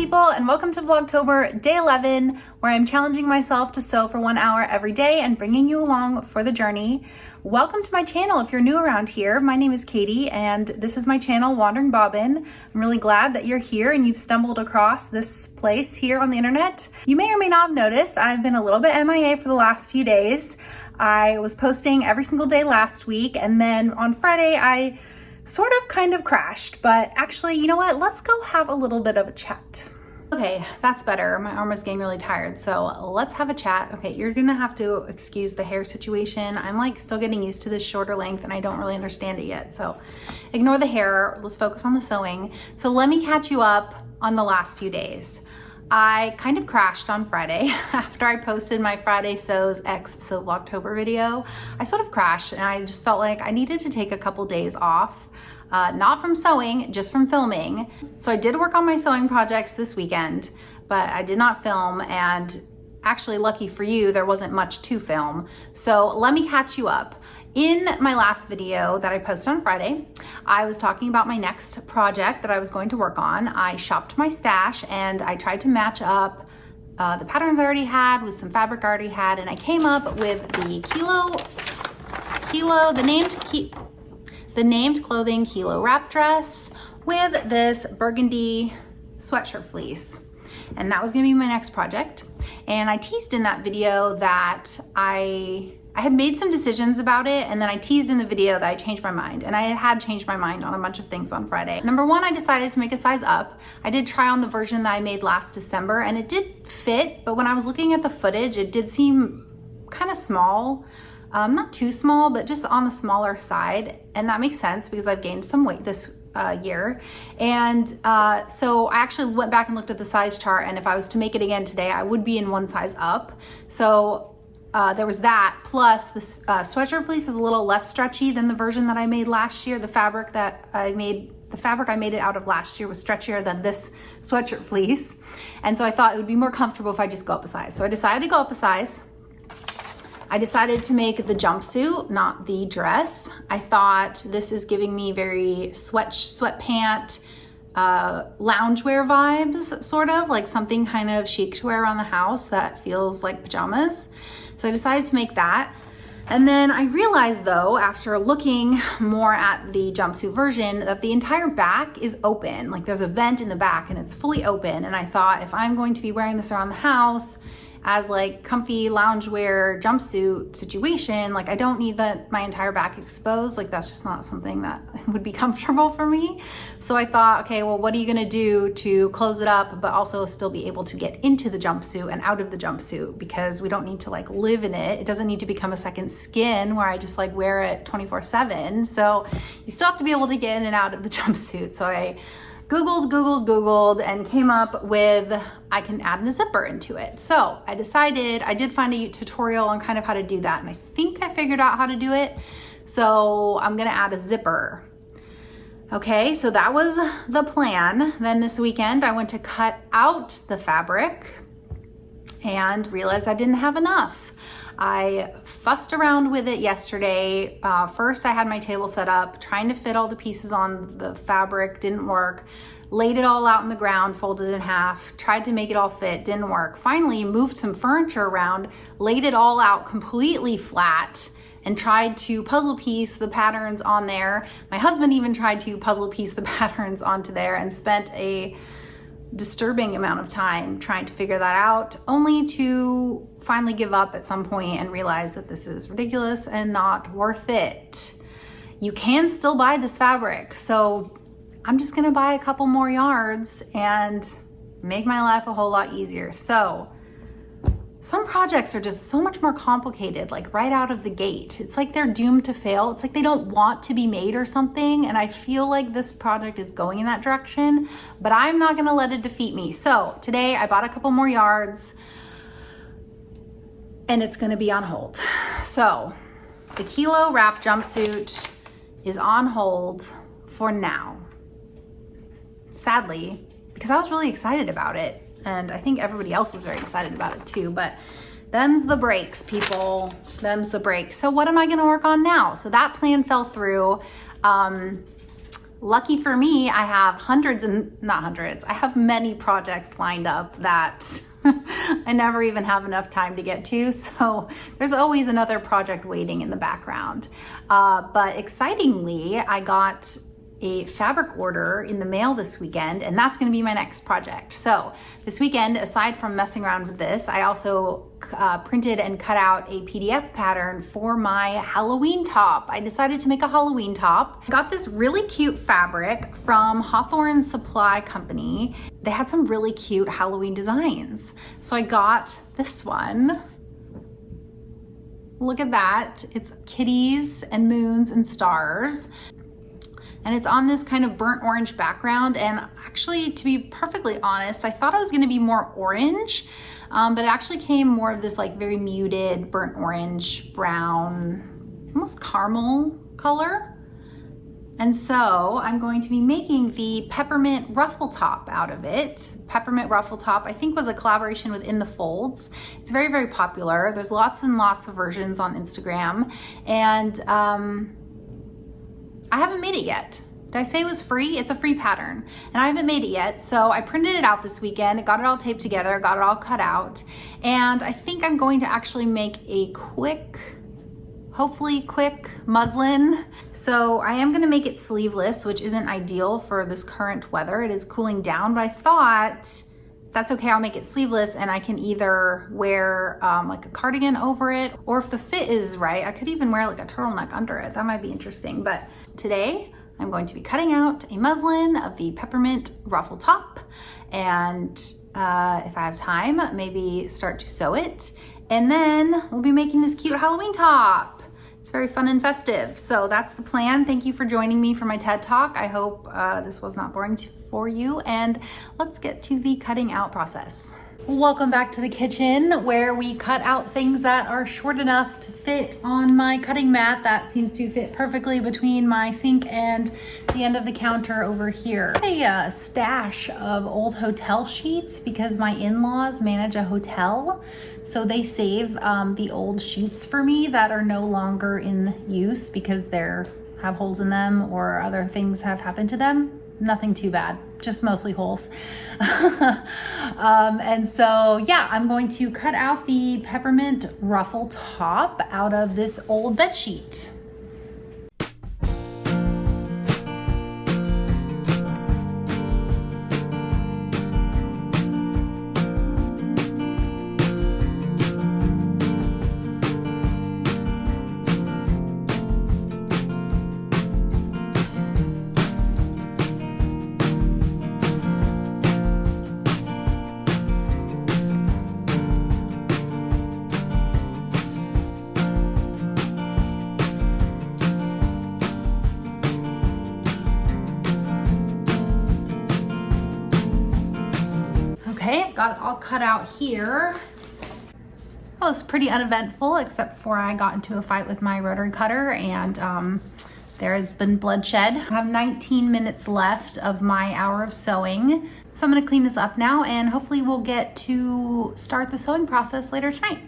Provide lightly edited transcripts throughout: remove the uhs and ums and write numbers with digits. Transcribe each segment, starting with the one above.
people, and welcome to Vlogtober day 11, where I'm challenging myself to sew for 1 hour every day and bringing you along for the journey. Welcome to my channel if you're new around here. My name is Katie and this is my channel, Wandering Bobbin. I'm really glad that you're here and you've stumbled across this place here on the internet. You may or may not have noticed I've been a little bit MIA for the last few days. I was posting every single day last week, and then on Friday I sort of kind of crashed, but actually, you know what? Let's go have a little bit of a chat. Okay, that's better. My arm is getting really tired, so let's have a chat. Okay, you're gonna have to excuse the hair situation. I'm like still getting used to this shorter length and I don't really understand it yet, so ignore the hair. Let's focus on the sewing. So let me catch you up on the last few days. I kind of crashed on Friday after I posted my Friday Sews X Sewvlogtober video. I sort of crashed and I just felt like I needed to take a couple days off, not from sewing, just from filming. So I did work on my sewing projects this weekend, but I did not film, and actually lucky for you, there wasn't much to film. So let me catch you up. In my last video that I posted on Friday, I was talking about my next project that I was going to work on. I shopped my stash and I tried to match up the patterns I already had with some fabric I already had, and I came up with the the named clothing Kielo wrap dress with this burgundy sweatshirt fleece. And that was gonna be my next project. And I teased in that video that I had made some decisions about it, and then I teased in the video that I changed my mind, and I had changed my mind on a bunch of things on Friday. Number one, I decided to make a size up. I did try on the version that I made last December and it did fit, but when I was looking at the footage, it did seem kind of small. Not too small, but just on the smaller side. And that makes sense because I've gained some weight this year. And so I actually went back and looked at the size chart, and if I was to make it again today, I would be in one size up. So there was that, plus this sweatshirt fleece is a little less stretchy than the version that I made last year. The fabric I made it out of last year was stretchier than this sweatshirt fleece. And so I thought it would be more comfortable if I just go up a size. So I decided to go up a size. I decided to make the jumpsuit, not the dress. I thought this is giving me very sweatpant, loungewear vibes, sort of like something kind of chic to wear around the house that feels like pajamas. So I decided to make that. And then I realized though, after looking more at the jumpsuit version, that the entire back is open. Like there's a vent in the back and it's fully open. And I thought, if I'm going to be wearing this around the house as like comfy loungewear jumpsuit situation, like I don't need my entire back exposed. Like that's just not something that would be comfortable for me. So I thought, okay, well, what are you gonna do to close it up but also still be able to get into the jumpsuit and out of the jumpsuit, because we don't need to like live in it. It doesn't need to become a second skin where I just like wear it 24/7. So you still have to be able to get in and out of the jumpsuit. So I Googled and came up with, I can add a zipper into it. So I decided, I did find a tutorial on kind of how to do that, and I think I figured out how to do it. So I'm gonna add a zipper. Okay, so that was the plan. Then this weekend I went to cut out the fabric and realized I didn't have enough. I fussed around with it yesterday. First, I had my table set up, trying to fit all the pieces on the fabric, didn't work. Laid it all out on the ground, folded it in half, tried to make it all fit, didn't work. Finally, moved some furniture around, laid it all out completely flat, and tried to puzzle piece the patterns on there. My husband even tried to puzzle piece the patterns onto there and spent a disturbing amount of time trying to figure that out, only to finally give up at some point and realize that this is ridiculous and not worth it. You can still buy this fabric, so I'm just gonna buy a couple more yards and make my life a whole lot easier. So some projects are just so much more complicated, like right out of the gate. It's like they're doomed to fail. It's like they don't want to be made or something. And I feel like this project is going in that direction, but I'm not gonna let it defeat me. So today I bought a couple more yards and it's gonna be on hold. So the Kielo wrap jumpsuit is on hold for now. Sadly, because I was really excited about it. And I think everybody else was very excited about it too, but them's the breaks, people. Them's the breaks. So what am I gonna work on now? So that plan fell through. lucky for me, I have I have many projects lined up that I never even have enough time to get to. So there's always another project waiting in the background. But excitingly, I got a fabric order in the mail this weekend, and that's gonna be my next project. So this weekend, aside from messing around with this, I also printed and cut out a PDF pattern for my Halloween top. I decided to make a Halloween top. I got this really cute fabric from Hawthorne Supply Company. They had some really cute Halloween designs. So I got this one. Look at that. It's kitties and moons and stars. And it's on this kind of burnt orange background. And actually, to be perfectly honest, I thought it was gonna be more orange, but it actually came more of this like very muted burnt orange, brown, almost caramel color. And so I'm going to be making the peppermint ruffle top out of it. Peppermint ruffle top, I think, was a collaboration with In the Folds. It's very, very popular. There's lots and lots of versions on Instagram. And I haven't made it yet. Did I say it was free? It's a free pattern, and I haven't made it yet. So I printed it out this weekend, got it all taped together, got it all cut out. And I think I'm going to actually make a hopefully quick muslin. So I am gonna make it sleeveless, which isn't ideal for this current weather. It is cooling down, but I thought that's okay, I'll make it sleeveless and I can either wear like a cardigan over it, or if the fit is right, I could even wear like a turtleneck under it. That might be interesting. But today I'm going to be cutting out a muslin of the peppermint ruffle top, and if I have time, maybe start to sew it, and then we'll be making this cute Halloween top. It's very fun and festive. So that's the plan. Thank you for joining me for my TED Talk. I hope this was not boring for you, and let's get to the cutting out process. Welcome back to the kitchen, where we cut out things that are short enough to fit on my cutting mat. That seems to fit perfectly between my sink and the end of the counter over here. A stash of old hotel sheets, because my in-laws manage a hotel, so they save the old sheets for me that are no longer in use because they're have holes in them or other things have happened to them. Nothing too bad, just mostly holes. And so, yeah, I'm going to cut out the peppermint ruffle top out of this old bed sheet. Okay, got it all cut out here. That was pretty uneventful, except for I got into a fight with my rotary cutter, and there has been bloodshed. I have 19 minutes left of my hour of sewing. So I'm gonna clean this up now, and hopefully we'll get to start the sewing process later tonight.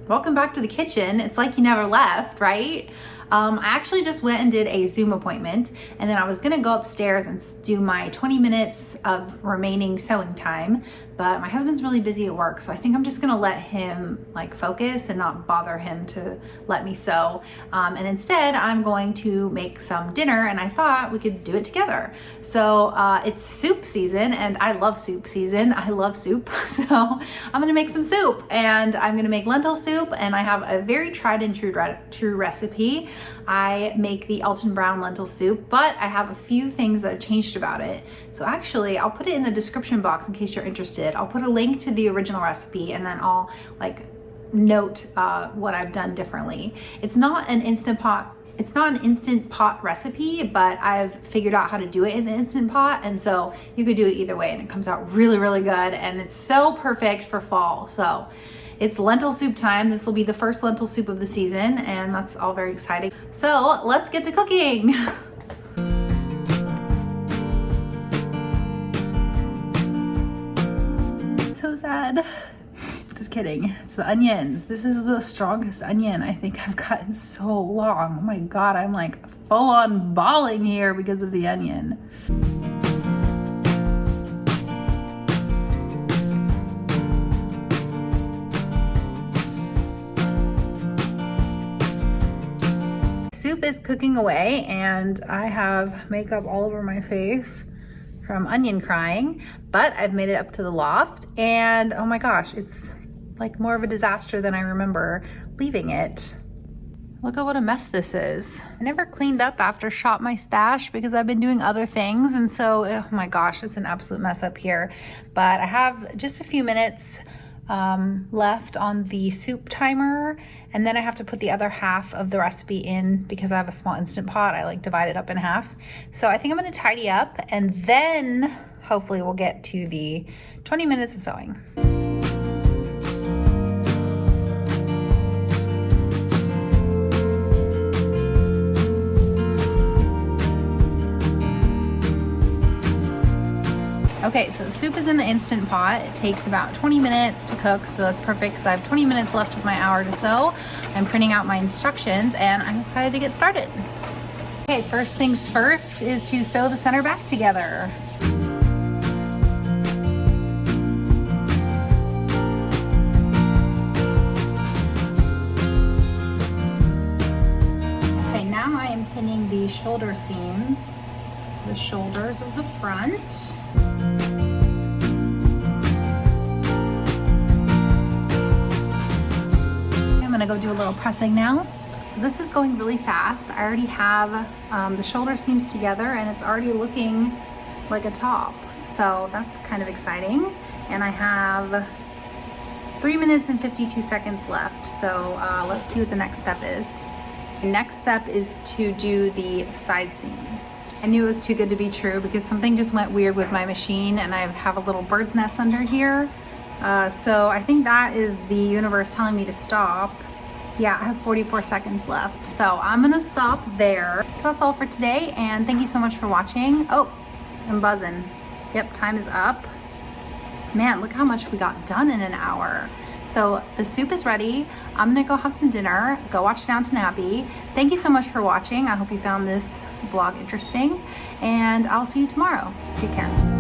Welcome back to the kitchen. It's like you never left, right? I actually just went and did a Zoom appointment, and then I was gonna go upstairs and do my 20 minutes of remaining sewing time, but my husband's really busy at work, so I think I'm just gonna let him like focus and not bother him to let me sew. And instead I'm going to make some dinner, and I thought we could do it together. So it's soup season, and I love soup season. I love soup. So I'm gonna make some soup, and I'm gonna make lentil soup, and I have a very tried and true recipe. I make the Alton Brown lentil soup, but I have a few things that have changed about it. So actually, I'll put it in the description box in case you're interested. I'll put a link to the original recipe, and then I'll like note what I've done differently. It's not an instant pot. It's not an instant pot recipe, but I've figured out how to do it in the instant pot, and so you could do it either way, and it comes out really, really good, and it's so perfect for fall. So it's lentil soup time. This will be the first lentil soup of the season, and that's all very exciting. So let's get to cooking. So sad. Just kidding. It's the onions. This is the strongest onion I think I've got in so long. Oh my God, I'm like full on bawling here because of the onion. Soup is cooking away and I have makeup all over my face from onion crying, but I've made it up to the loft and oh my gosh, it's like more of a disaster than I remember leaving it. Look at what a mess this is. I never cleaned up after Shop My Stash because I've been doing other things, and so, oh my gosh, it's an absolute mess up here. But I have just a few minutes left on the soup timer, and then I have to put the other half of the recipe in because I have a small Instant Pot. I like divide it up in half. So I think I'm gonna tidy up and then hopefully we'll get to the 20 minutes of sewing. Okay, so soup is in the Instant Pot. It takes about 20 minutes to cook, so that's perfect because I have 20 minutes left of my hour to sew. I'm printing out my instructions and I'm excited to get started. Okay, first things first is to sew the center back together. Okay, now I am pinning the shoulder seams to the shoulders of the front. I'm gonna go do a little pressing now. So this is going really fast. I already have the shoulder seams together and it's already looking like a top. So that's kind of exciting. And I have 3 minutes and 52 seconds left. So let's see what the next step is. The next step is to do the side seams. I knew it was too good to be true because something just went weird with my machine and I have a little bird's nest under here. So I think that is the universe telling me to stop. Yeah, I have 44 seconds left. So I'm gonna stop there. So that's all for today and thank you so much for watching. Oh, I'm buzzing. Yep, time is up. Man, look how much we got done in an hour. So the soup is ready. I'm gonna go have some dinner, go watch Downton Abbey. Thank you so much for watching. I hope you found this vlog interesting and I'll see you tomorrow. Take care.